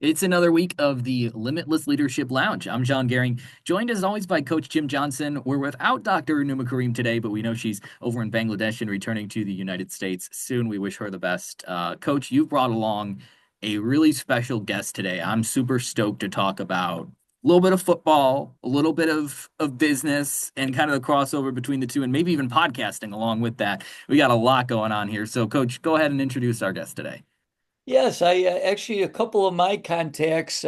It's another week of the Limitless Leadership Lounge. I'm John Gehring, joined as always by Coach Jim Johnson. We're without Dr. Numa Kareem today, but we know she's over in Bangladesh and returning to the United States soon. We wish her the best. Coach, you've brought along a really special guest today. I'm super stoked to talk about a little bit of football, a little bit of business, and kind of the crossover between the two, and maybe even podcasting along with that. We got a lot going on here. So, Coach, go ahead and introduce our guest today. Yes, I actually a couple of my contacts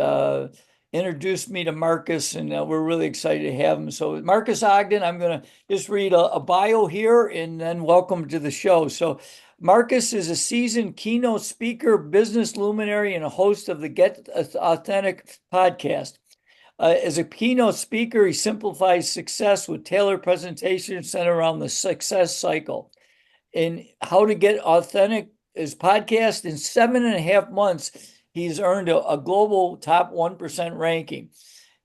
introduced me to Marcus, and we're really excited to have him. So, Marques Ogden, I'm going to just read a bio here, and then welcome to the show. So, Marcus is a seasoned keynote speaker, business luminary, and a host of the Get Authentic podcast. As a keynote speaker, he simplifies success with tailored presentations centered around the success cycle and how to get authentic. His podcast in 7.5 months, he's earned a global top 1% ranking.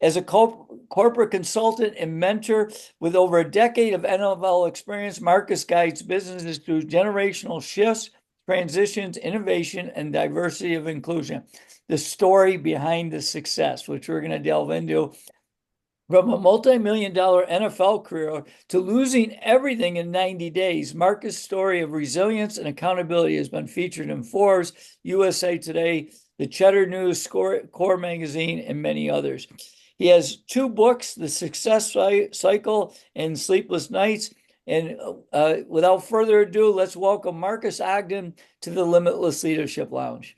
As a corporate consultant and mentor with over a decade of NFL experience, Marcus guides businesses through generational shifts, transitions, innovation, and diversity of inclusion. The story behind the success, which we're going to delve into. From a multi-million-dollar NFL career to losing everything in 90 days, Marcus' story of resilience and accountability has been featured in Forbes, USA Today, the Cheddar News, Core Magazine, and many others. He has two books, The Success Cycle and Sleepless Nights. And without further ado, let's welcome Marques Ogden to the Limitless Leadership Lounge.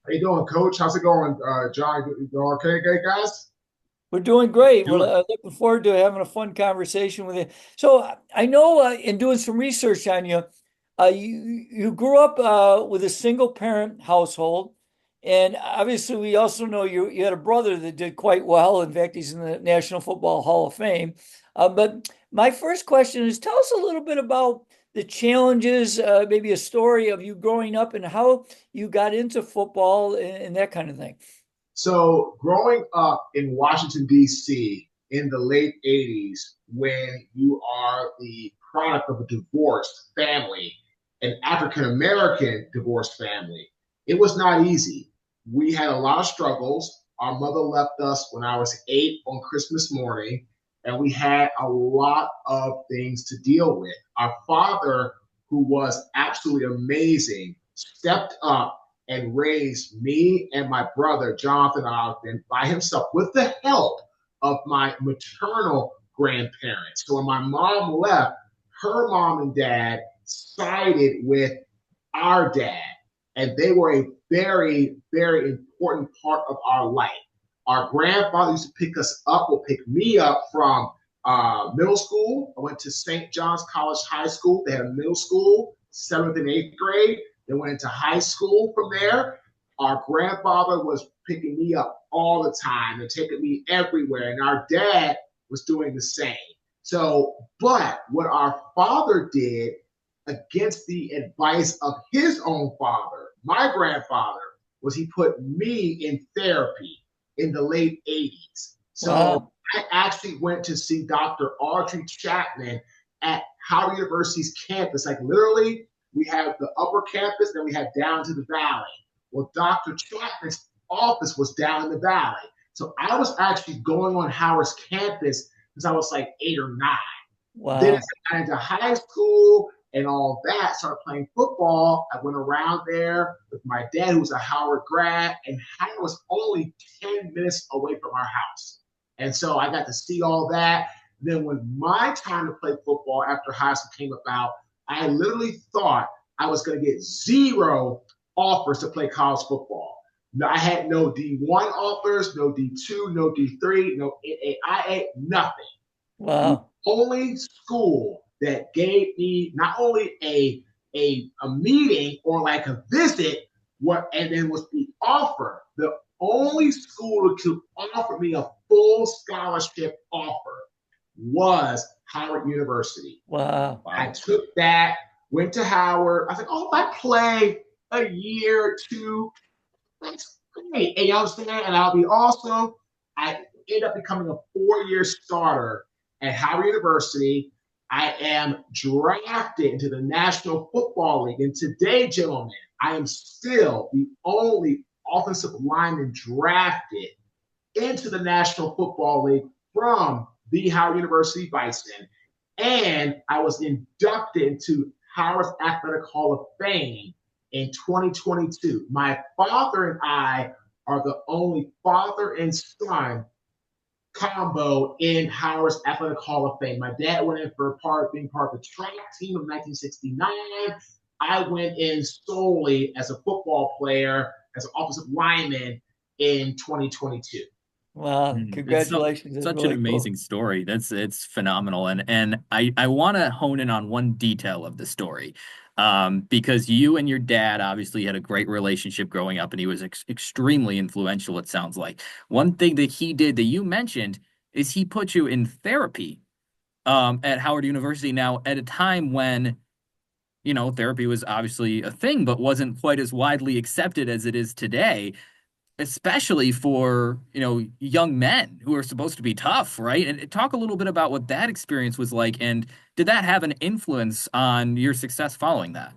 How you doing, Coach? How's it going, John? You doing okay, guys? We're doing great. We're Doing looking forward to having a fun conversation with you. So I know in doing some research on you, you grew up with a single parent household, and obviously we also know you had a brother that did quite well. In fact, he's in the National Football Hall of Fame. But my first question is, tell us a little bit about the challenges, maybe a story of you growing up and how you got into football and that kind of thing. So, growing up in Washington, D.C. in the late 80s, when you are the product of a divorced family, an African American divorced family, it was not easy. We had a lot of struggles. Our mother left us when I was 8 on Christmas morning, and we had a lot of things to deal with. Our father, who was absolutely amazing, stepped up and raised me and my brother, Jonathan Ogden, by himself with the help of my maternal grandparents. So when my mom left, her mom and dad sided with our dad, and they were a very, very important part of our life. Our grandfather used to pick us up, would pick me up from middle school. I went to St. John's College High School. They had a middle school, 7th and 8th grade. Then went into high school from there. Our grandfather was picking me up all the time and taking me everywhere. And our dad was doing the same. So, but what our father did against the advice of his own father, my grandfather, was he put me in therapy in the late 80s. So Wow. I actually went to see Dr. Audrey Chapman at Howard University's campus. Like literally, we have the upper campus, then we have down to the valley. Well, Dr. Chapman's office was down in the valley. So I was actually going on Howard's campus since I was like 8 or 9. Then as Wow. I got into high school and all that, started playing football. I went around there with my dad, who was a Howard grad, and Howard was only 10 minutes away from our house. And so I got to see all that. Then when my time to play football after high school came about, I literally thought I was going to get 0 offers to play college football. No, I had no D1 offers, no D2, no D3, no NAIA, nothing. The Wow. only school that gave me not only a meeting or like a visit, and then was the offer. The only school that could offer me a full scholarship offer was Howard University. Wow. I took that, went to Howard. I was like, oh, if I play a year or two, that's great. And you understand? And I'll be awesome. I ended up becoming a 4-year starter at Howard University. I am drafted into the National Football League. And today, gentlemen, I am still the only offensive lineman drafted into the National Football League from the Howard University Bison. And I was inducted into Howard's Athletic Hall of Fame in 2022. My father and I are the only father and son combo in Howard's Athletic Hall of Fame. My dad went in for being part of the track team of 1969. I went in solely as a football player, as an offensive lineman in 2022. Wow, congratulations. It's That's such an really amazing cool. story. It's phenomenal. And I want to hone in on one detail of the story. Because you and your dad obviously had a great relationship growing up, and he was extremely influential, it sounds like. One thing that he did that you mentioned is he put you in therapy at Howard University now at a time when, therapy was obviously a thing, but wasn't quite as widely accepted as it is today, especially for, young men who are supposed to be tough, right? And talk a little bit about what that experience was like, and did that have an influence on your success following that?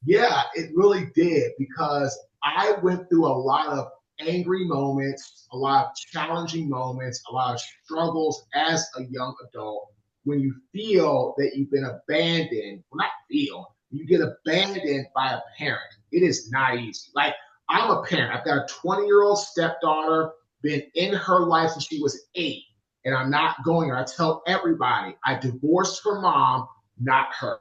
Yeah, it really did, because I went through a lot of angry moments, a lot of challenging moments, a lot of struggles as a young adult. When you feel that you've been abandoned, well, not feel, you get abandoned by a parent. It is not easy. Like, I'm a parent. I've got a 20-year-old stepdaughter, been in her life since she was 8, and I'm not going there. I tell everybody I divorced her mom, not her.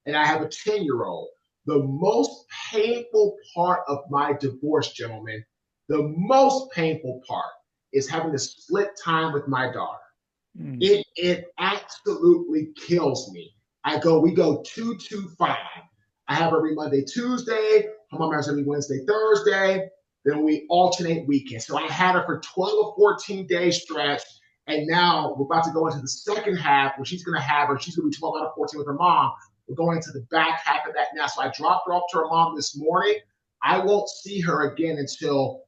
And I have a 10-year-old. The most painful part of my divorce, gentlemen, the most painful part is having to split time with my daughter. Mm. It absolutely kills me. We go 2-2-5. I have every Monday, Tuesday. Her mom has every Wednesday, Thursday. Then we alternate weekends. So I had her for 12 or 14 days stretch. And now we're about to go into the second half where she's going to be 12 out of 14 with her mom. We're going into the back half of that now. So I dropped her off to her mom this morning. I won't see her again until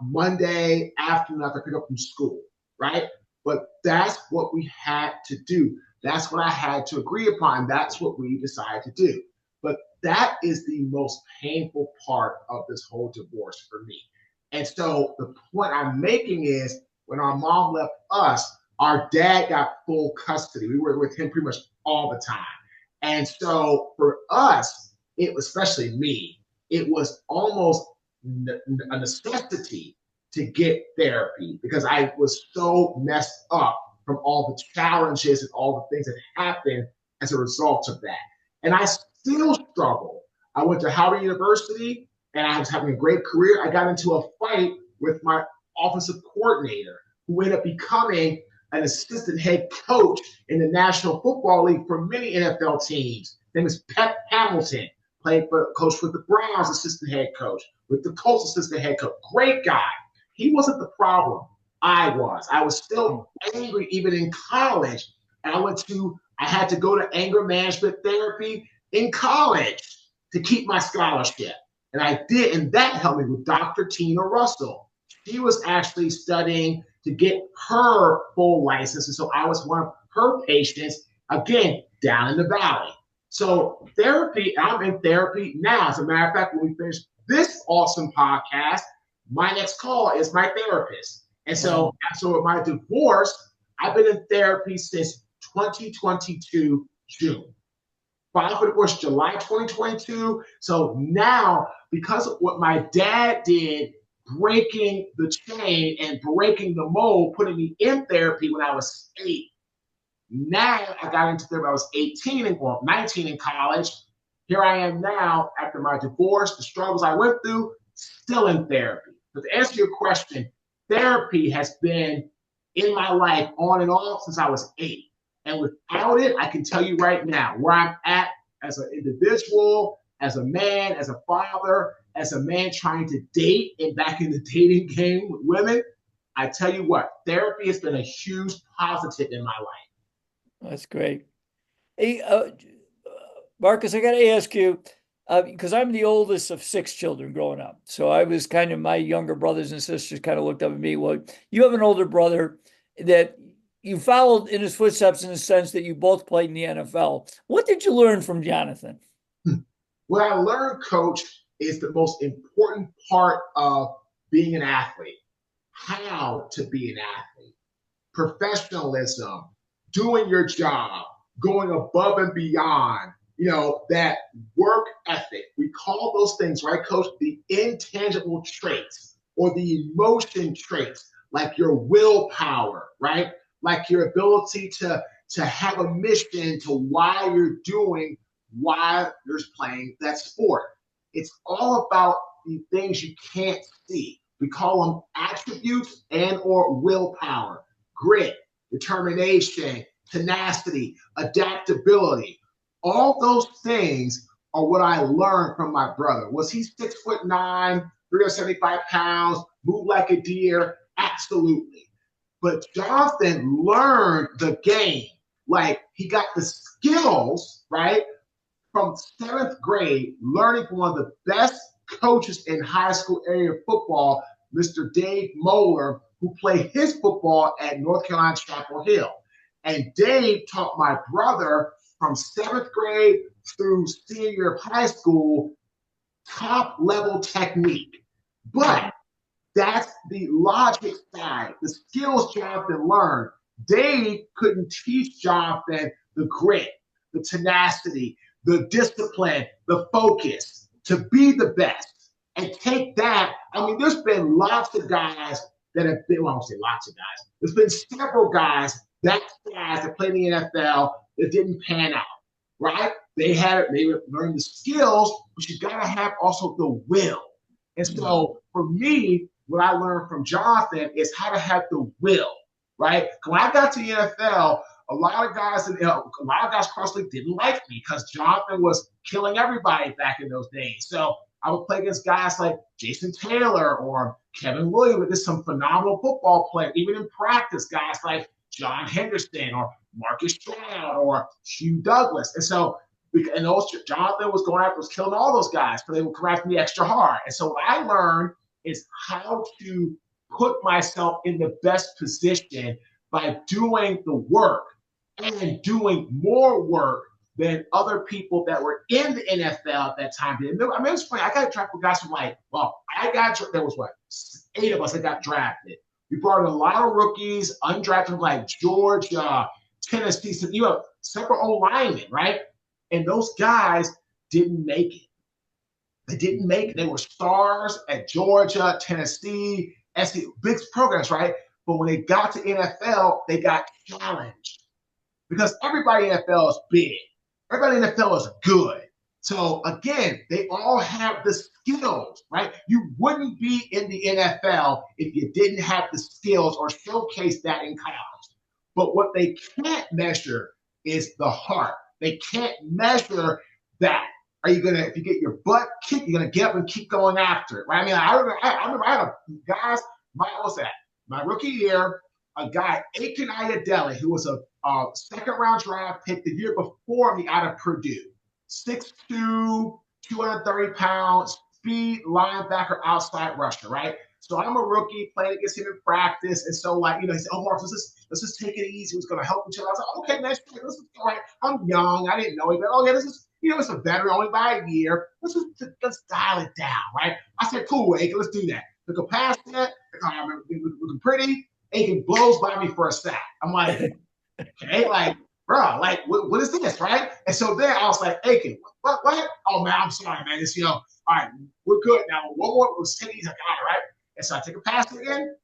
Monday afternoon after I pick up from school, right? But that's what we had to do. That's what I had to agree upon. That's what we decided to do. But that is the most painful part of this whole divorce for me. And so the point I'm making is, when our mom left us, our dad got full custody. We were with him pretty much all the time. And so for us, it was, especially me, it was almost a necessity to get therapy, because I was so messed up from all the challenges and all the things that happened as a result of that. And I still struggle. I went to Howard University and I was having a great career. I got into a fight with my offensive coordinator, who ended up becoming an assistant head coach in the National Football League for many NFL teams. His name is Pep Hamilton, coach with the Browns, assistant head coach, with the Colts, assistant head coach. Great guy. He wasn't the problem. I was. I was still angry even in college. And I had to go to anger management therapy in college to keep my scholarship. And I did, and that helped me with Dr. Tina Russell. She was actually studying to get her full license. And so I was one of her patients, again, down in the valley. So therapy, I'm in therapy now. As a matter of fact, when we finish this awesome podcast, my next call is my therapist. And so with my divorce, I've been in therapy since 2022 June. Filed for divorce July 2022. So now, because of what my dad did, breaking the chain and breaking the mold, putting me in therapy when I was 8. Now I got into therapy when I was 18 and 19 in college. Here I am now after my divorce, the struggles I went through, still in therapy. But to answer your question, therapy has been in my life on and off since I was 8. And without it, I can tell you right now where I'm at as an individual, as a man, as a father, as a man trying to date and back in the dating game with women. I tell you what, therapy has been a huge positive in my life. That's great. Hey, Marques, I got to ask you, because I'm the oldest of 6 children growing up. So I was kind of, my younger brothers and sisters kind of looked up at me. Well, you have an older brother that you followed in his footsteps in the sense that you both played in the NFL. What did you learn from Jonathan? What I learned, Coach, is the most important part of being an athlete, how to be an athlete, professionalism, doing your job, going above and beyond, that work ethic. We call those things, right, Coach, the intangible traits or the emotion traits, like your willpower, right? Like your ability to have a mission to why you're doing, why you're playing that sport. It's all about the things you can't see. We call them attributes and or willpower, grit, determination, tenacity, adaptability. All those things are what I learned from my brother. Was he 6'9", 375 pounds, moved like a deer? Absolutely. But Jonathan learned the game. Like, he got the skills, right, from 7th grade, learning from one of the best coaches in high school area football, Mr. Dave Moeller, who played his football at North Carolina Chapel Hill. And Dave taught my brother from 7th grade through senior year of high school, top level technique. But that's the logic side, the skills Jonathan learned. Dave couldn't teach Jonathan the grit, the tenacity, the discipline, the focus to be the best and take that. I mean, there's been lots of guys that have been, well, I won't say lots of guys. There's been several guys that played in the NFL that didn't pan out, right? They learned the skills, but you got to have also the will. And so for me, what I learned from Jonathan is how to have the will, right? When I got to the NFL, a lot of guys across the league didn't like me because Jonathan was killing everybody back in those days. So I would play against guys like Jason Taylor or Kevin Williams, just some phenomenal football players. Even in practice, guys like John Henderson or Marcus Stroud or Hugh Douglas. And so, Jonathan was killing all those guys, but they would come after me extra hard. And so what I learned is how to put myself in the best position by doing the work and doing more work than other people that were in the NFL at that time did. I mean, it's funny. I got drafted with guys from there was 8 of us that got drafted. We brought in a lot of rookies, undrafted, like Georgia, Tennessee, separate old linemen, right? And those guys didn't make it. They didn't make it. They were stars at Georgia, Tennessee, SC, big programs, right? But when they got to NFL, they got challenged because everybody in NFL is big. Everybody in NFL is good. So again, they all have the skills, right? You wouldn't be in the NFL if you didn't have the skills or showcase that in college. But what they can't measure is the heart. They can't measure that. Are you if you get your butt kicked, you're gonna get up and keep going after it, right? I mean, I remember I had guys. My rookie year, a guy, Aiken Ayodele, who was a second round draft pick the year before me out of Purdue, 6'2", 230 pounds, speed linebacker, outside rusher, right? So I'm a rookie playing against him in practice, and so he said, "Oh, Mark, let's just take it easy. It's going to help each other." I was like, "Okay, man, this is all right. I'm young. I didn't know it, but this is." It's a veteran only by a year. Let's dial it down, right? I said, "Cool, Aiken, let's do that." Took a pass set. I remember looking pretty. Aiken blows by me for a sack. I'm like, okay, bro, what is this, right? And so then I was like, Aiken, what? Oh, man, I'm sorry, man. It's, all right, we're good now. One more, let's take it easy, right? And so I take a pass again.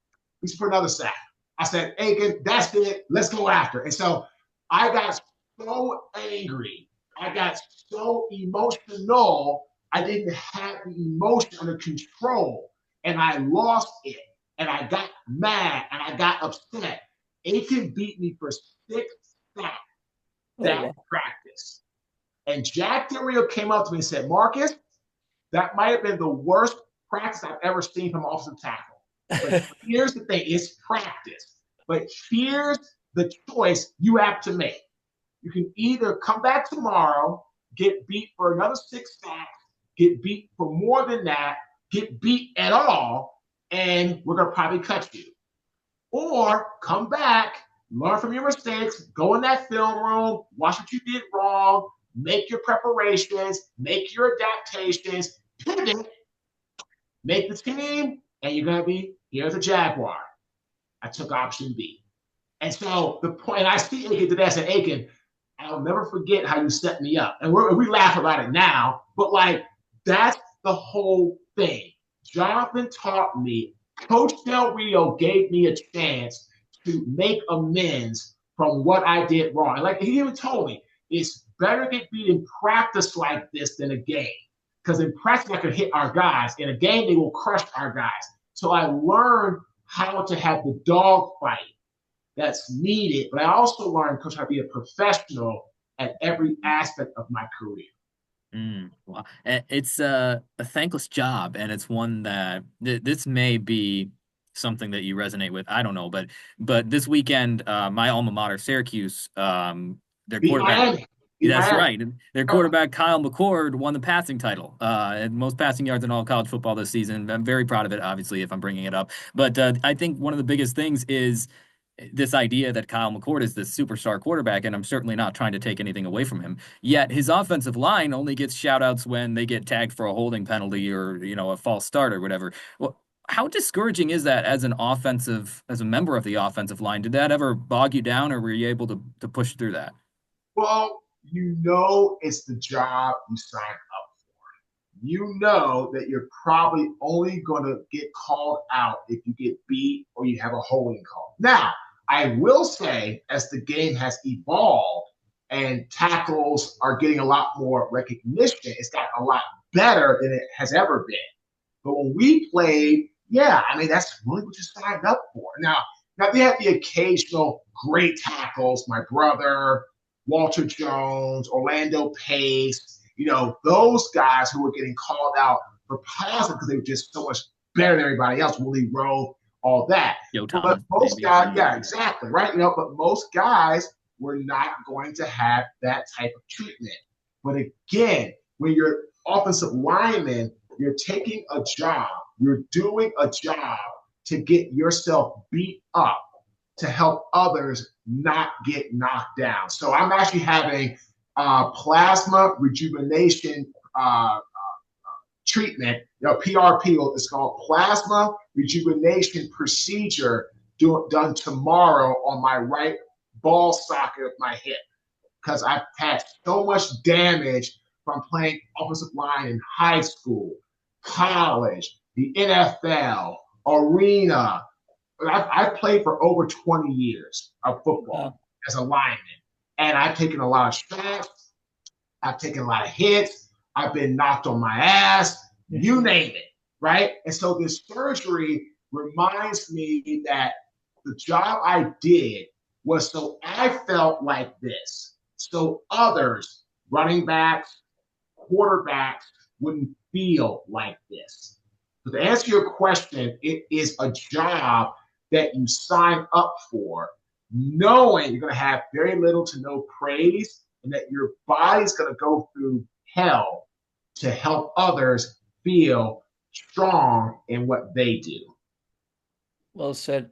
He's for another sack. I said, Aiken, that's it. Let's go after. And so I got so angry. I got so emotional. I didn't have the emotion under control, and I lost it. And I got mad, and I got upset. Aiken beat me for 6 sacks that practice. And Jack Del Rio came up to me and said, "Marcus, that might have been the worst practice I've ever seen from offensive tackle. But here's the thing, it's practice. But here's the choice you have to make. You can either come back tomorrow, get beat for another 6 sacks, get beat for more than that, get beat at all, and we're going to probably cut you. Or come back, learn from your mistakes, go in that film room, watch what you did wrong, make your preparations, make your adaptations, pivot, make the team, and you're going to be here as a Jaguar. I took option B. And so the point, and I see Aiken today, I said, Aiken, I'll never forget how you set me up. And we laugh about it now, but like, that's the whole thing. Jonathan taught me, Coach Del Rio gave me a chance to make amends from what I did wrong. And like he even told me, it's better to get beat in practice like this than a game. Because in practice, I could hit our guys. In a game, they will crush our guys. So I learned how to have the dog fight that's needed, but I also learned, Coach, how to be a professional at every aspect of my career. Wow. It's a thankless job, and it's one that this may be something that you resonate with. I don't know, but this weekend, my alma mater, Syracuse, their Beat quarterback. Miami. Beat That's Miami. right. Their quarterback, Kyle McCord, won the passing title, and most passing yards in all college football this season. I'm very proud of it, obviously, if I'm bringing it up. But I think one of the biggest things is this idea that Kyle McCord is this superstar quarterback, and I'm certainly not trying to take anything away from him. Yet his offensive line only gets shout outs when they get tagged for a holding penalty or, a false start or whatever. Well, how discouraging is that as as a member of the offensive line? Did that ever bog you down, or were you able to push through that? Well, you know it's the job you sign up. You know that you're probably only going to get called out if you get beat or you have a holding call. Now, I will say, as the game has evolved and tackles are getting a lot more recognition, it's gotten a lot better than it has ever been. But when we played, yeah, I mean, that's really what you signed up for. Now they have the occasional great tackles, my brother, Walter Jones, Orlando Pace, those guys who were getting called out for positive because they were just so much better than everybody else, Willie Rowe, all that. Yo, But Thomas, most maybe. guys, yeah, exactly, right? But most guys were not going to have that type of treatment. But again, when you're offensive lineman, you're taking a job, you're doing a job to get yourself beat up to help others not get knocked down. So I'm actually having plasma rejuvenation treatment, PRP, it's called plasma rejuvenation procedure done tomorrow on my right ball socket of my hip because I've had so much damage from playing offensive line in high school, college, the NFL, arena. I've played for over 20 years of football as a lineman, and I've taken a lot of shots. I've taken a lot of hits. I've been knocked on my ass, you name it, right? And so this surgery reminds me that the job I did was so I felt like this, so others, running backs, quarterbacks, wouldn't feel like this. So to answer your question, it is a job that you sign up for, knowing you're going to have very little to no praise and that your body's going to go through hell to help others feel strong in what they do. Well said.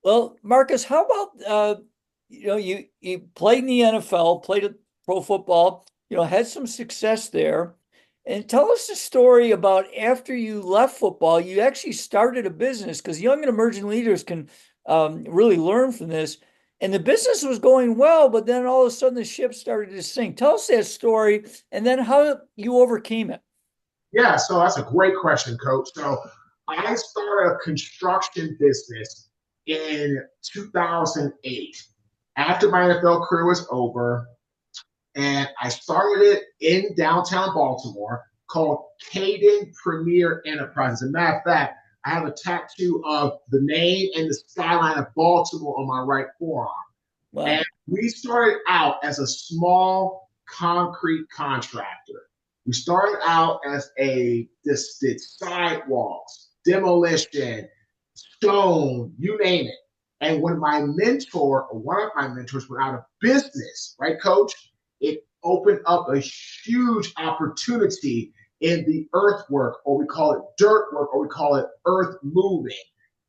Well, Marques, how about you played in the NFL, played pro football, had some success there. And tell us the story about after you left football, you actually started a business because young and emerging leaders can really learn from this. And the business was going well, but then all of a sudden the ship started to sink. Tell us that story and then how you overcame it. Yeah, so that's a great question, Coach. So I started a construction business in 2008 after my NFL career was over. And I started it in downtown Baltimore called Caden Premier Enterprises. As a matter of fact, I have a tattoo of the name and the skyline of Baltimore on my right forearm. Wow. And we started out as a small concrete contractor. We started out as this did sidewalks, demolition, stone, you name it. And when my mentor, or one of my mentors, went out of business, right, Coach? It opened up a huge opportunity in the earthwork, or we call it dirt work, or we call it earth moving,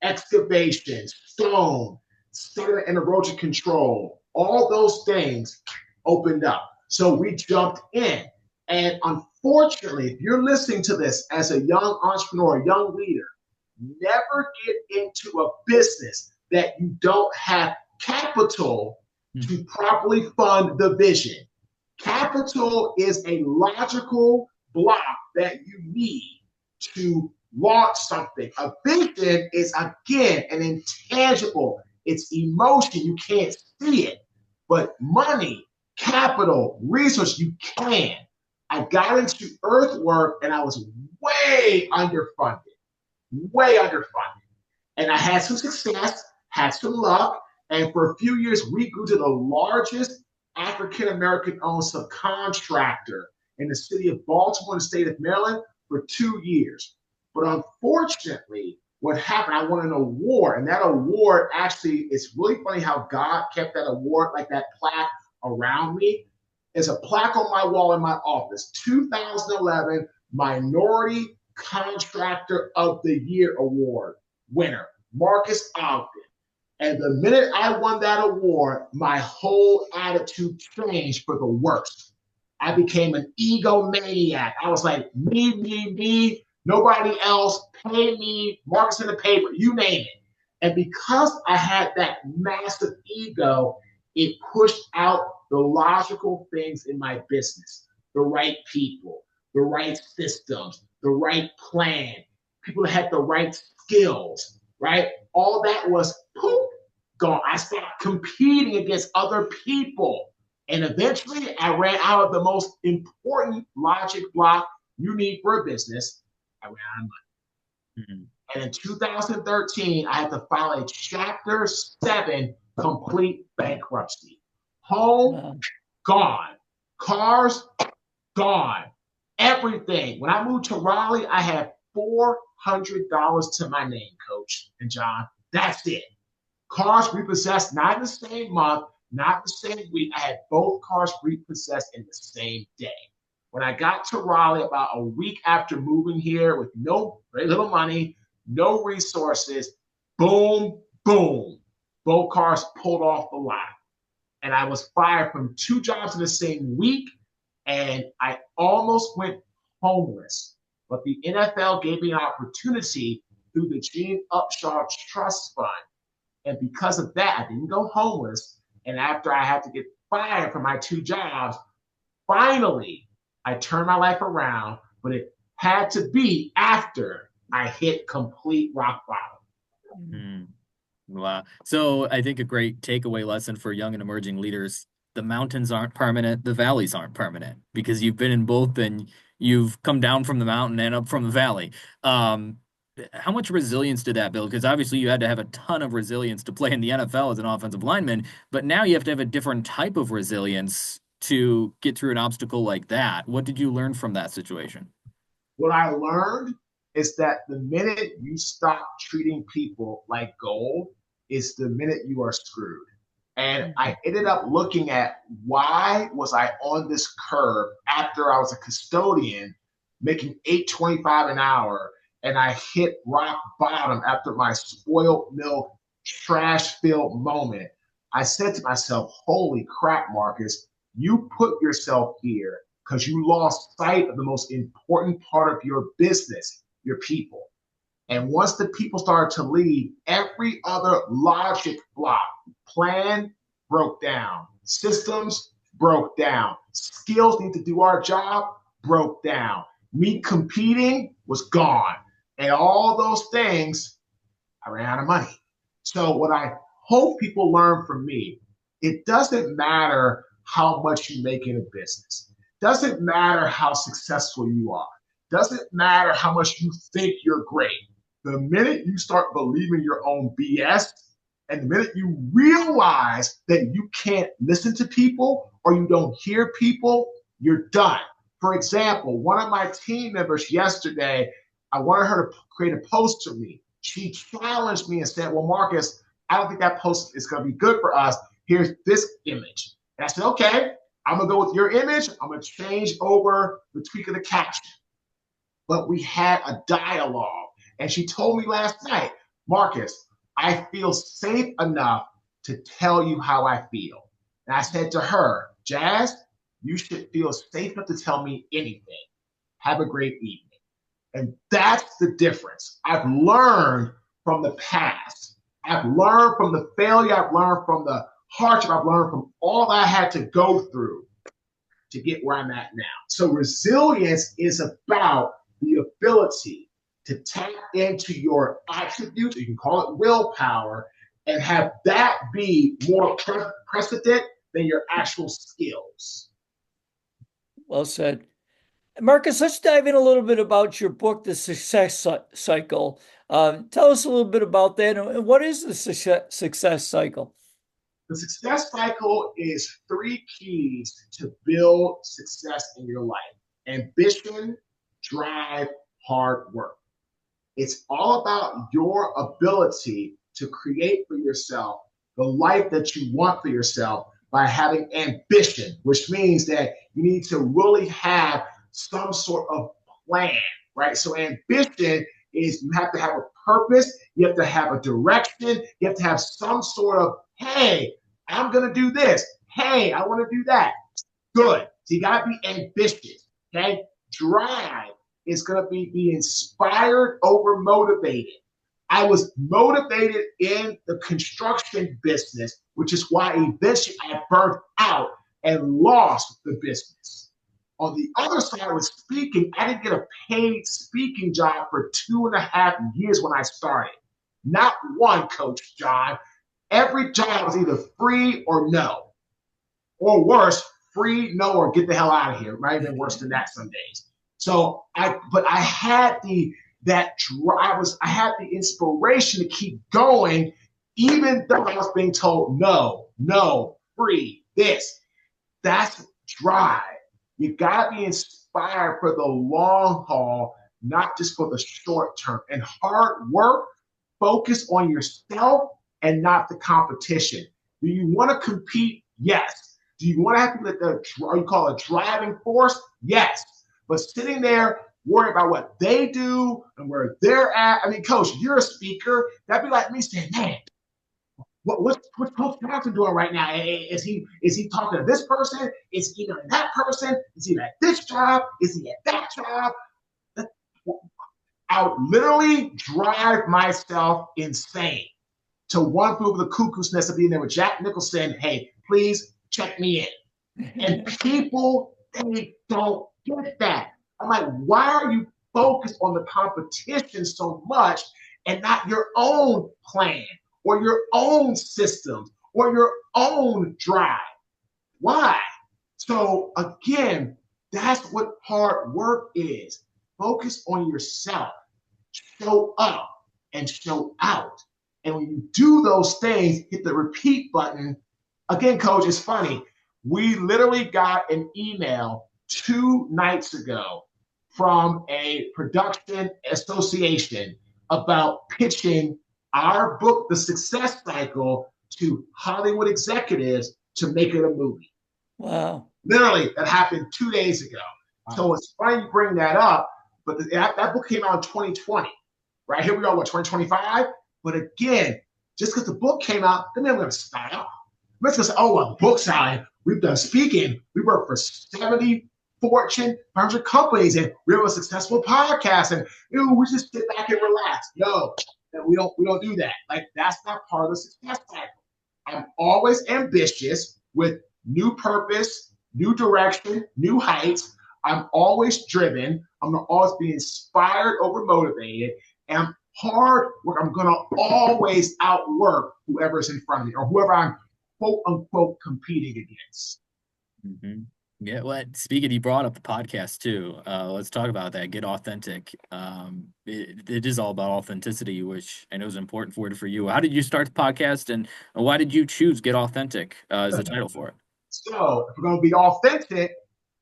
excavation, stone, sediment and erosion control. All those things opened up. So we jumped in. And unfortunately, if you're listening to this as a young entrepreneur, a young leader, never get into a business that you don't have capital to properly fund the vision. Capital is a logical block that you need to launch something. A vision is, again, an intangible. It's emotion. You can't see it. But money, capital, resource, you can. I got into earthwork and I was way underfunded. Way underfunded. And I had some success, had some luck, and for a few years, we grew to the largest African American owned subcontractor in the city of Baltimore, in the state of Maryland, for 2 years. But unfortunately, what happened, I won an award, and that award actually, it's really funny how God kept that award, like that plaque around me. There's a plaque on my wall in my office, 2011 Minority Contractor of the Year Award winner, Marques Ogden. And the minute I won that award, my whole attitude changed for the worst. I became an egomaniac. I was like, me, nobody else, pay me, Marques in the paper, you name it. And because I had that massive ego, it pushed out the logical things in my business, the right people, the right systems, the right plan, people that had the right skills, right? All that was poof, gone. I stopped competing against other people. And eventually I ran out of the most important logic block you need for a business. I ran out of money. Mm-hmm. And in 2013, I had to file a Chapter 7 complete bankruptcy. Home, gone. Cars, gone. Everything. When I moved to Raleigh, I had $400 to my name, Coach and John. That's it. Cars repossessed, not in the same month, not the same week. I had both cars repossessed in the same day. When I got to Raleigh about a week after moving here with very little money, no resources, boom, boom, both cars pulled off the lot. And I was fired from 2 jobs in the same week, and I almost went homeless. But the NFL gave me an opportunity through the Gene Upshaw Trust Fund. And because of that, I didn't go homeless. And after I had to get fired from my 2 jobs, finally, I turned my life around. But it had to be after I hit complete rock bottom. Mm-hmm. Wow. So I think a great takeaway lesson for young and emerging leaders: the mountains aren't permanent, the valleys aren't permanent, because you've been in both and you've come down from the mountain and up from the valley. How much resilience did that build? Because obviously you had to have a ton of resilience to play in the NFL as an offensive lineman, but now you have to have a different type of resilience to get through an obstacle like that. What did you learn from that situation? What I learned is that the minute you stop treating people like gold is the minute you are screwed. And I ended up looking at why was I on this curve after I was a custodian making $8.25 an hour, and I hit rock bottom after my spoiled milk trash-filled moment. I said to myself, holy crap, Marques, you put yourself here because you lost sight of the most important part of your business, your people. And once the people started to leave, every other logic block, plan broke down, systems broke down, skills need to do our job broke down. Me competing was gone. And all those things, I ran out of money. So what I hope people learn from me, it doesn't matter how much you make in a business. Doesn't matter how successful you are. Doesn't matter how much you think you're great. The minute you start believing your own BS, and the minute you realize that you can't listen to people or you don't hear people, you're done. For example, one of my team members yesterday, I wanted her to create a post to me. She challenged me and said, well, Marques, I don't think that post is going to be good for us. Here's this image. And I said, okay, I'm going to go with your image. I'm going to change over the tweak of the caption. But we had a dialogue. And she told me last night, Marques, I feel safe enough to tell you how I feel. And I said to her, Jazz, you should feel safe enough to tell me anything. Have a great evening. And that's the difference. I've learned from the past. I've learned from the failure. I've learned from the hardship. I've learned from all I had to go through to get where I'm at now. So resilience is about the ability to tap into your attributes, you can call it willpower, and have that be more precedent than your actual skills. Well said. Marques, let's dive in a little bit about your book, The Success Cycle. Tell us a little bit about that. And what is the success cycle? The success cycle is 3 keys to build success in your life: ambition, drive, hard work. It's all about your ability to create for yourself the life that you want for yourself by having ambition, which means that you need to really have some sort of plan, right? So ambition is you have to have a purpose, you have to have a direction, you have to have some sort of, hey, I'm going to do this. Hey, I want to do that. Good. So you got to be ambitious, okay? Drive is going to be inspired over motivated. I was motivated in the construction business, which is why eventually I burned out and lost the business. On the other side with speaking, I didn't get a paid speaking job for 2.5 years when I started. Not one, Coach John. Every job was either free or no. Or worse, free, no, or get the hell out of here. Might even worse than that some days. So I had the inspiration to keep going, even though I was being told no, free, this. That's drive. You gotta be inspired for the long haul, not just for the short term. And hard work, focus on yourself and not the competition. Do you want to compete? Yes. Do you want to have people that you call a driving force? Yes. But sitting there worrying about what they do and where they're at. I mean, Coach, you're a speaker. That'd be like me saying, man, what's Coach Johnson doing right now? Is he talking to this person? Is he emailing that person? Is he at this job? Is he at that job? I would literally drive myself insane to one flew over the cuckoo's nest of being there with Jack Nicholson. Hey, please check me in. And people, they don't get that. I'm like, why are you focused on the competition so much and not your own plan or your own systems or your own drive? Why? So again, that's what hard work is. Focus on yourself. Show up and show out. And when you do those things, hit the repeat button. Again, Coach, it's funny. We literally got an email 2 nights ago from a production association about pitching our book, The Success Cycle, to Hollywood executives to make it a movie. Wow. Literally, that happened 2 days ago. Wow. So it's funny you bring that up, but that book came out in 2020. Right here we are, 2025? But again, just because the book came out, doesn't mean I'm going to stop. Let's just say, oh, well, the book's out. We've done speaking. We work for 70 Fortune 500 companies, and we have a successful podcast, and we just sit back and relax. No, we don't do that. Like, that's not part of the success cycle. I'm always ambitious with new purpose, new direction, new heights. I'm always driven. I'm going to always be inspired over motivated. And hard work, I'm going to always outwork whoever's in front of me or whoever I'm quote unquote competing against. Mm-hmm. Yeah, well, speaking, you brought up the podcast too. Let's talk about that. Get authentic. It is all about authenticity, which I know is important for you. How did you start the podcast, and why did you choose Get Authentic as the title for it? So, if we're going to be authentic,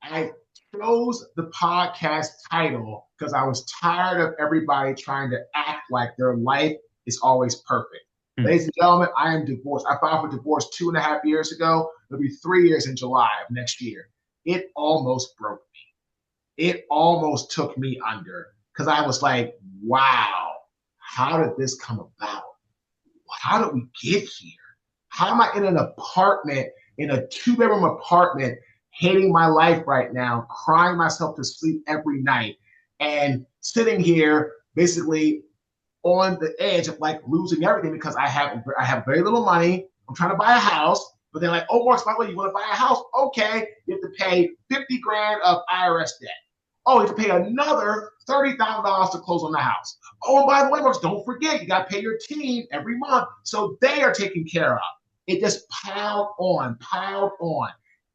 I chose the podcast title because I was tired of everybody trying to act like their life is always perfect. Ladies and gentlemen, I am divorced. I filed for divorce 2.5 years ago. It'll be 3 years in July of next year. It almost broke me. It almost took me under because I was like, wow, how did this come about? How did we get here? How am I in an apartment, in a 2-bedroom apartment, hating my life right now, crying myself to sleep every night? and sitting here basically on the edge of like losing everything because I have very little money. I'm trying to buy a house, but they're like, oh, Marks, by the way, you want to buy a house? Okay, you have to pay 50 grand of IRS debt. Oh, you have to pay another $30,000 to close on the house. Oh, and by the way, Marks, don't forget, you got to pay your team every month. So they are taken care of. It just piled on, piled on.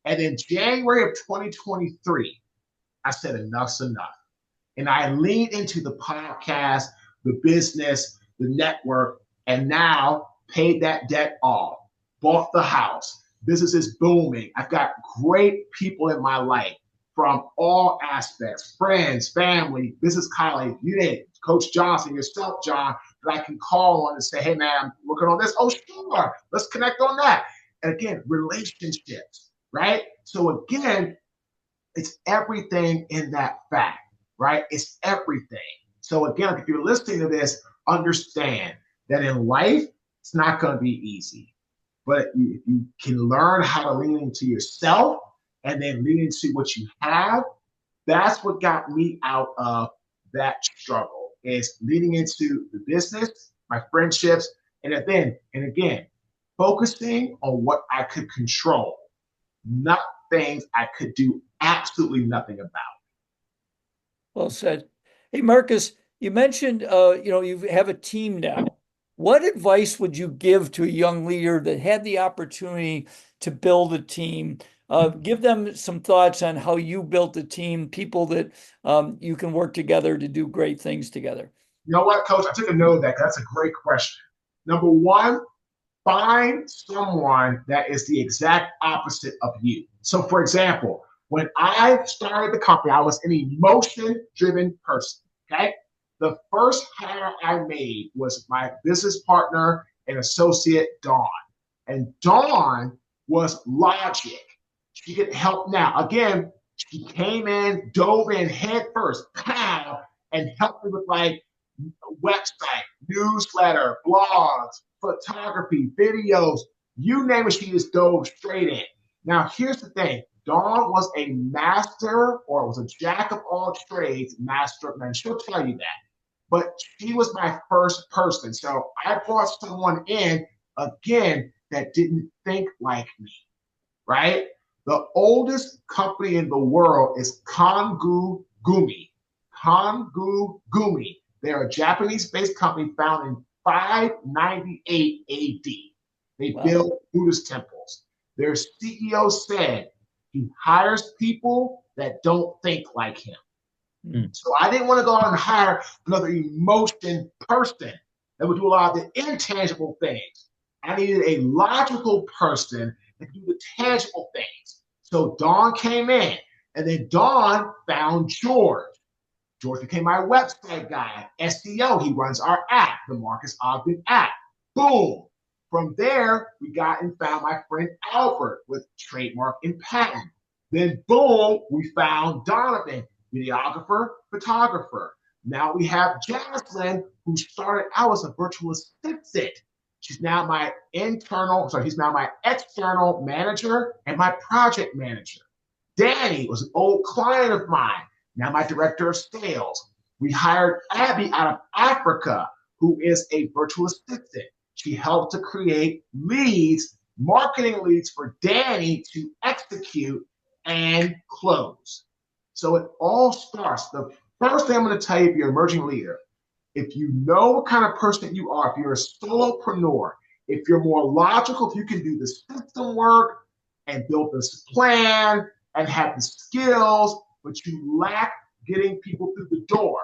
And in January of 2023, I said, enough's enough. And I leaned into the podcast, the business, the network, and now paid that debt off, bought the house. Business is booming. I've got great people in my life from all aspects, friends, family, business colleagues, you name it, Coach Johnson, yourself, John, that I can call on and say, hey, man, I'm working on this. Oh, sure, let's connect on that. And again, relationships, right? So again, it's everything in that fact, right? It's everything. So again, if you're listening to this, understand that in life, it's not going to be easy. But you can learn how to lean into yourself and then lean into what you have. That's what got me out of that struggle, is leaning into the business, my friendships, and again, focusing on what I could control, not things I could do absolutely nothing about. Well said. Hey, Marcus, you mentioned, you have a team now. What advice would you give to a young leader that had the opportunity to build a team? Give them some thoughts on how you built a team, people that you can work together to do great things together. You know what, Coach? I took a note of that. That's a great question. Number one, find someone that is the exact opposite of you. So, for example, when I started the company, I was an emotion-driven person, okay? The first hire I made was my business partner and associate, Dawn. And Dawn was logic. She could help now. Again, she came in, dove in head first, pow, and helped me with like website, newsletter, blogs, photography, videos, you name it, she just dove straight in. Now, here's the thing. Dawn was a master, or was a jack of all trades, master of none. She'll tell you that. But she was my first person. So I brought someone in, again, that didn't think like me, right? The oldest company in the world is Kangu Gumi. Kangu Gumi. They're a Japanese-based company founded in 598 AD. They build Buddhist temples. Their CEO said he hires people that don't think like him. So I didn't want to go out and hire another emotion person that would do a lot of the intangible things. I needed a logical person that could do the tangible things. So Dawn came in, and then Dawn found George. George became my website guy, SEO. He runs our app, the Marques Ogden app. Boom. From there, we got and found my friend Albert with trademark and patent. Then boom, we found Donovan, videographer, photographer. Now we have Jaslyn, who started out as a virtual assistant. She's now my he's now my external manager and my project manager. Danny was an old client of mine, now my director of sales. We hired Abby out of Africa, who is a virtual assistant. She helped to create leads, marketing leads for Danny to execute and close. So it all starts. The first thing I'm going to tell you, if you're an emerging leader, if you know what kind of person you are, if you're a solopreneur, if you're more logical, if you can do the system work and build this plan and have the skills, but you lack getting people through the door,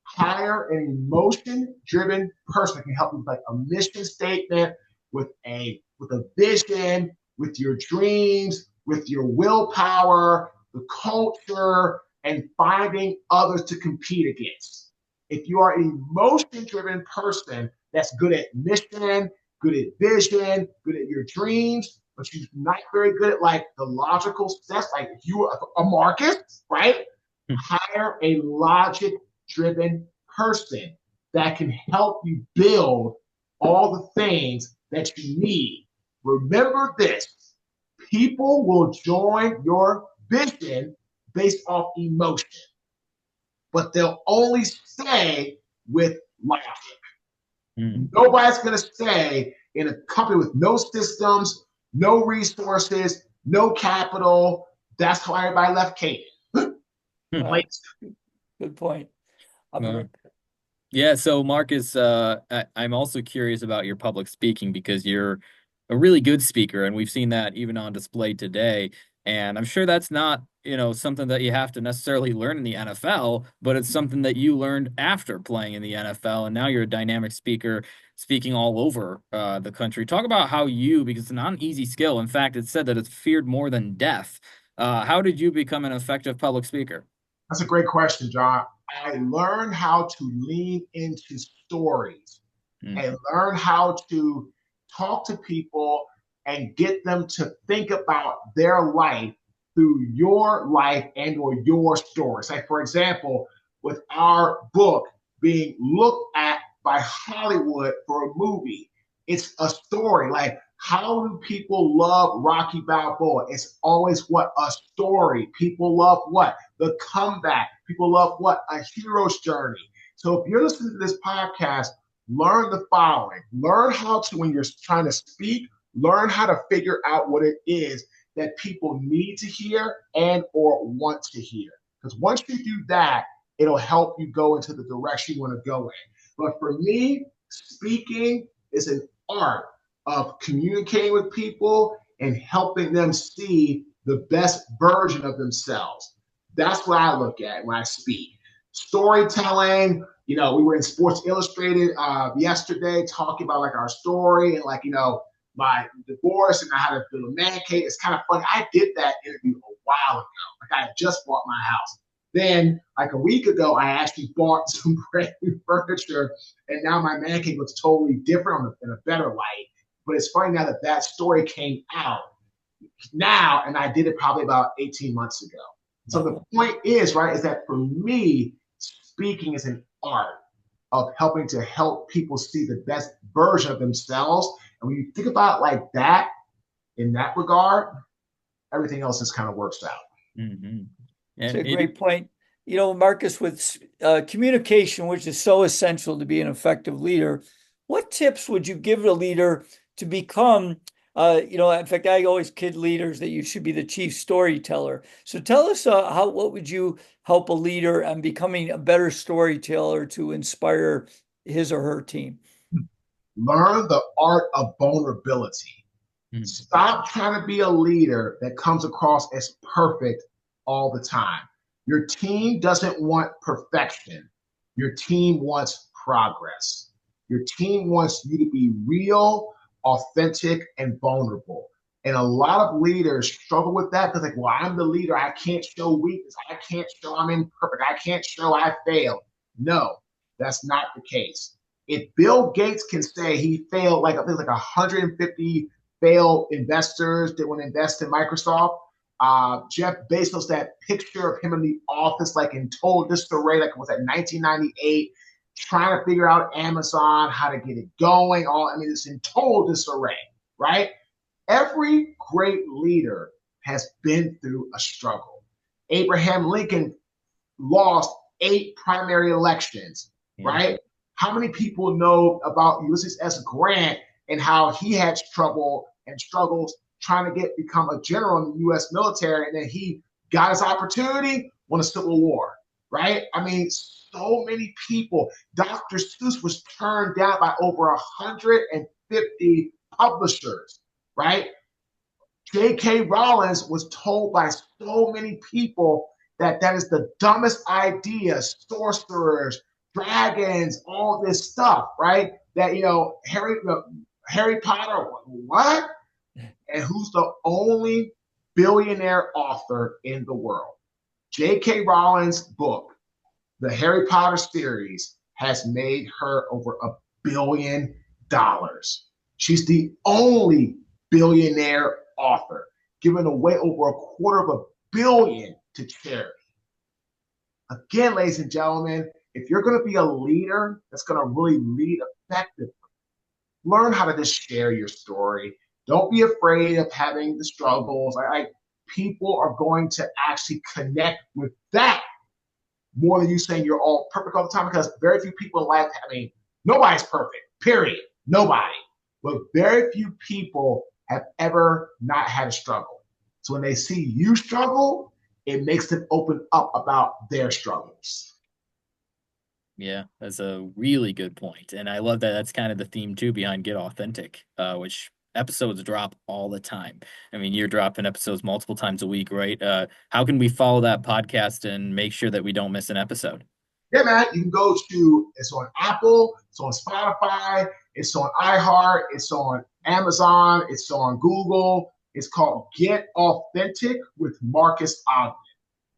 hire an emotion-driven person that can help you with like a mission statement, with a vision, with your dreams, with your willpower, the culture, and finding others to compete against. If you are an emotion-driven person that's good at mission, good at vision, good at your dreams, but you're not very good at like the logical steps, like if you are a Marcus, right? Hire a logic-driven person that can help you build all the things that you need. Remember this, people will join your vision based off emotion. but they'll only stay with logic. Mm. Nobody's going to stay in a company with no systems, no resources, no capital. That's how everybody left Canaan. Uh, good point. I'll be Well, right back. yeah, so Marcus, I'm also curious about your public speaking because you're a really good speaker, and we've seen that even on display today. And I'm sure that's not, something that you have to necessarily learn in the NFL, but it's something that you learned after playing in the NFL, and now you're a dynamic speaker speaking all over the country. Talk about how because it's not an easy skill. In fact, it's said that it's feared more than death. How did you become an effective public speaker? That's a great question, John. I learned how to lean into stories Mm. and learn how to talk to people and get them to think about their life through your life and or your stories. Like for example, with our book being looked at by Hollywood for a movie, it's a story. Like how do people love Rocky Balboa? It's always what? A story. People love what? The comeback. People love what? A hero's journey. So if you're listening to this podcast, learn the following. Learn how to, when you're trying to speak, learn how to figure out what it is that people need to hear and or want to hear. Because once you do that, it'll help you go into the direction you want to go in. But for me, speaking is an art of communicating with people and helping them see the best version of themselves. That's what I look at when I speak. Storytelling, we were in Sports Illustrated yesterday talking about like our story and like, my divorce and I had to build a man cave. It's kind of funny. I did that interview a while ago. Like I had just bought my house. Then like a week ago, I actually bought some brand new furniture and now my man cave looks totally different in a better light. But it's funny now that that story came out now, and I did it probably about 18 months ago. So the point is, right, is that for me, speaking is an art of helping to help people see the best version of themselves. And when you think about it like that, in that regard, everything else just kind of works out. Mm-hmm. It's And a great point. Marcus, with communication, which is so essential to be an effective leader, what tips would you give a leader to become, in fact, I always kid leaders that you should be the chief storyteller. So tell us what would you help a leader on becoming a better storyteller to inspire his or her team? Learn the art of vulnerability. Mm. Stop trying to be a leader that comes across as perfect all the time. Your team doesn't want perfection. Your team wants progress. Your team wants you to be real, authentic, and vulnerable. And a lot of leaders struggle with that because, like, well, I'm the leader. I can't show weakness. I can't show I'm imperfect. I can't show I failed. No, that's not the case. If Bill Gates can say he failed, like I think like 150 failed investors that want to invest in Microsoft. Jeff Bezos, that picture of him in the office, like in total disarray, like it was at 1998, trying to figure out Amazon, how to get it going. It's in total disarray, right? Every great leader has been through a struggle. Abraham Lincoln lost 8 primary elections, right? How many people know about Ulysses S. Grant and how he had trouble and struggles trying to become a general in the U.S. military, and then he got his opportunity, won a Civil War, right? So many people. Dr. Seuss was turned down by over 150 publishers, right? J.K. Rowling was told by so many people that is the dumbest idea, sorcerers, dragons, all this stuff, right? That, Harry Potter, what? And who's the only billionaire author in the world? J.K. Rowling's book, the Harry Potter series, has made her over $1 billion. She's the only billionaire author, giving away over $250 million to charity. Again, ladies and gentlemen, if you're going to be a leader that's going to really lead effectively, learn how to just share your story. Don't be afraid of having the struggles. People are going to actually connect with that more than you saying you're all perfect all the time, because very few people in life, I mean, nobody's perfect, period. Nobody. But very few people have ever not had a struggle. So when they see you struggle, it makes them open up about their struggles. Yeah, that's a really good point. And I love that that's kind of the theme too behind Get Authentic, which episodes drop all the time. I mean, you're dropping episodes multiple times a week, right? How can we follow that podcast and make sure that we don't miss an episode? Yeah, man, you can go to, it's on Apple, it's on Spotify, it's on iHeart, it's on Amazon, it's on Google. It's called Get Authentic with Marques Ogden,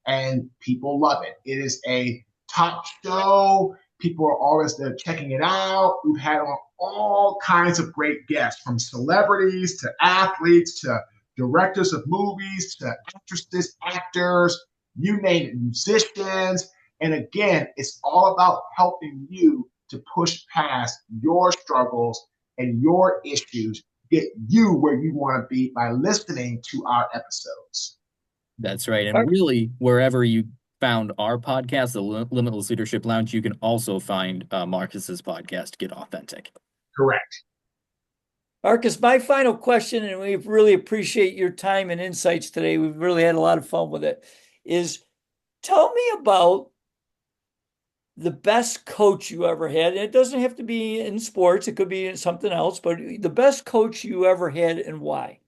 and people love it. It is a top show. People are always there checking it out. We've had on all kinds of great guests, from celebrities to athletes to directors of movies to actresses, actors, you name it, musicians. And again, it's all about helping you to push past your struggles and your issues, get you where you want to be by listening to our episodes. That's right. And really, wherever you found our podcast, the Limitless Leadership Lounge, you can also find Marcus's podcast, Get Authentic. Correct. Marques, my final question, and we really appreciate your time and insights today. We've really had a lot of fun with it, is tell me about the best coach you ever had. And it doesn't have to be in sports. It could be in something else, but the best coach you ever had and why?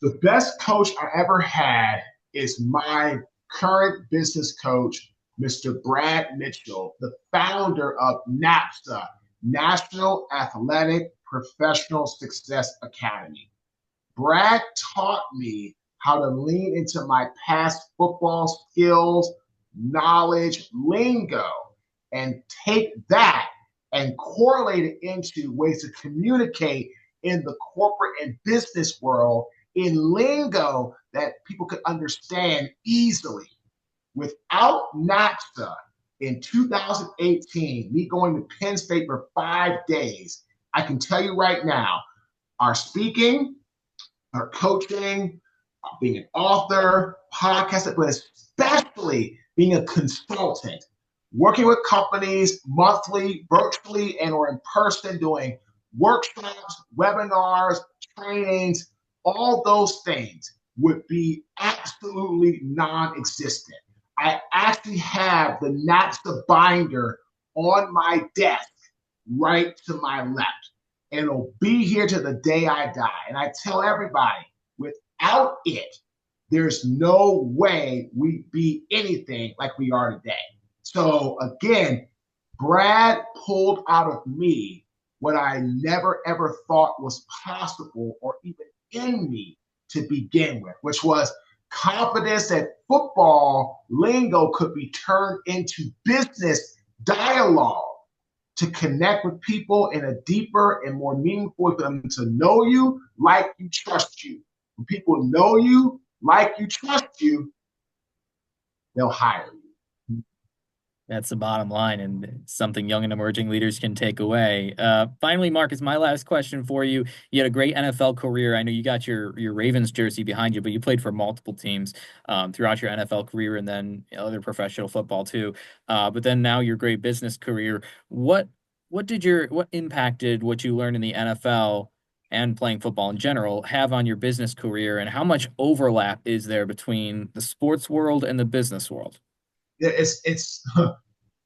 The best coach I ever had is my current business coach, Mr. Brad Mitchell, the founder of NAPSA, National Athletic Professional Success Academy. Brad taught me how to lean into my past football skills, knowledge, lingo, and take that and correlate it into ways to communicate in the corporate and business world in lingo that people could understand easily. Without NAPSA in 2018, me going to Penn State for 5 days, I can tell you right now, our speaking, our coaching, being an author, podcaster, but especially being a consultant, working with companies monthly, virtually, and or in person, doing workshops, webinars, trainings, all those things would be absolutely non-existent. I actually have the NAPSA binder on my desk right to my left, and it'll be here to the day I die. And I tell everybody, without it, there's no way we'd be anything like we are today. So again, Brad pulled out of me what I never ever thought was possible or even in me to begin with, which was confidence that football lingo could be turned into business dialogue to connect with people in a deeper and more meaningful way, for them to know you, like you, trust you. When people know you, like you, trust you, they'll hire you. That's the bottom line, and something young and emerging leaders can take away. Finally, Marques, my last question for you. You had a great NFL career. I know you got your Ravens jersey behind you, but you played for multiple teams throughout your NFL career, and then other professional football too. But then now your great business career. What impacted what you learned in the NFL and playing football in general have on your business career, and how much overlap is there between the sports world and the business world? It's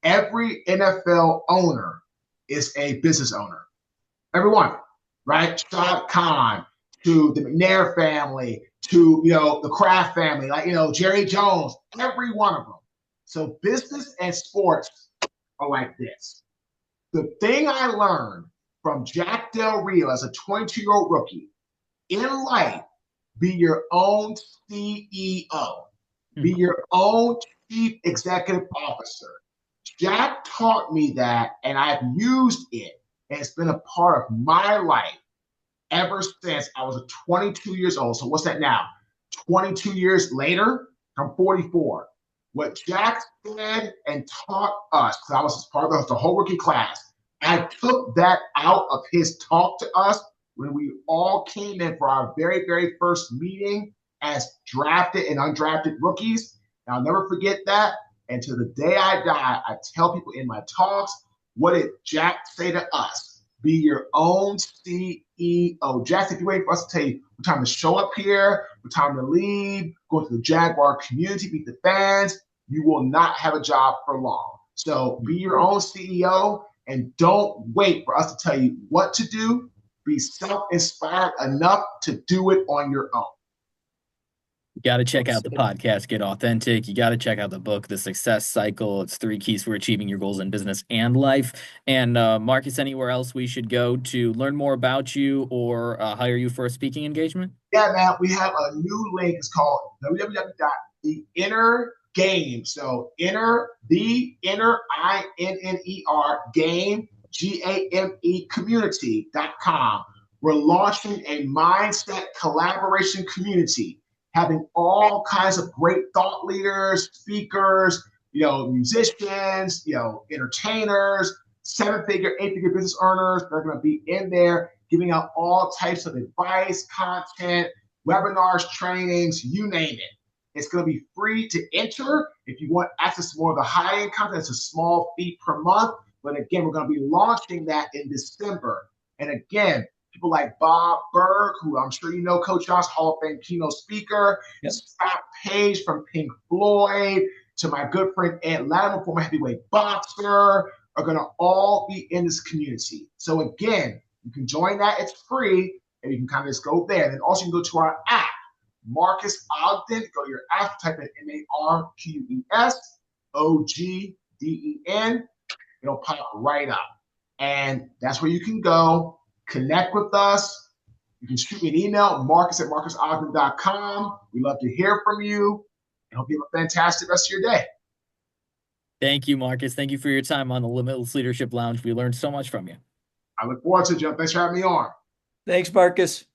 every NFL owner is a business owner. Everyone, right? Shad Khan to the McNair family to the Kraft family, like Jerry Jones, every one of them. So business and sports are like this. The thing I learned from Jack Del Rio as a 22-year-old rookie, in life, be your own CEO, be your own Chief Executive Officer. Jack taught me that, and I've used it, and it's been a part of my life ever since I was 22 years old. So what's that now? 22 years later, I'm 44. What Jack said and taught us, because I was part of the whole rookie class, I took that out of his talk to us when we all came in for our very, very first meeting as drafted and undrafted rookies. And I'll never forget that. And to the day I die, I tell people in my talks, what did Jack say to us? Be your own CEO. Jack, if you wait for us to tell you what time to show up here, what time to leave, go to the Jaguar community, meet the fans, you will not have a job for long. So be your own CEO and don't wait for us to tell you what to do. Be self-inspired enough to do it on your own. You got to check out the podcast, Get Authentic. You got to check out the book, The Success Cycle. It's 3 keys for achieving your goals in business and life. And Marcus, anywhere else we should go to learn more about you or hire you for a speaking engagement? Yeah, man, we have a new link. It's called www.theinnergame. So INNER game, GAME community.com. We're launching a mindset collaboration community, having all kinds of great thought leaders, speakers, musicians, entertainers, 7-figure, 8-figure business earners. They're going to be in there giving out all types of advice, content, webinars, trainings, you name it. It's going to be free to enter. If you want access to more of the high-end content, it's a small fee per month. But again, we're going to be launching that in December. And again, people like Bob Berg, who I'm sure you know, Coach John's Hall of Fame keynote speaker, yep. Scott Page from Pink Floyd, to my good friend Ed Latimer, former heavyweight boxer, are going to all be in this community. So again, you can join that. It's free, and you can kind of just go there. Then also you can go to our app, Marques Ogden. Go to your app, type in MarquesOgden. It'll pop right up. And that's where you can go, connect with us. You can shoot me an email, marcus@marquesogden.com. We love to hear from you, and hope you have a fantastic rest of your day. Thank you, Marcus. Thank you for your time on the Limitless Leadership Lounge. We learned so much from you. I look forward to it, Jim. Thanks for having me on. Thanks, Marcus.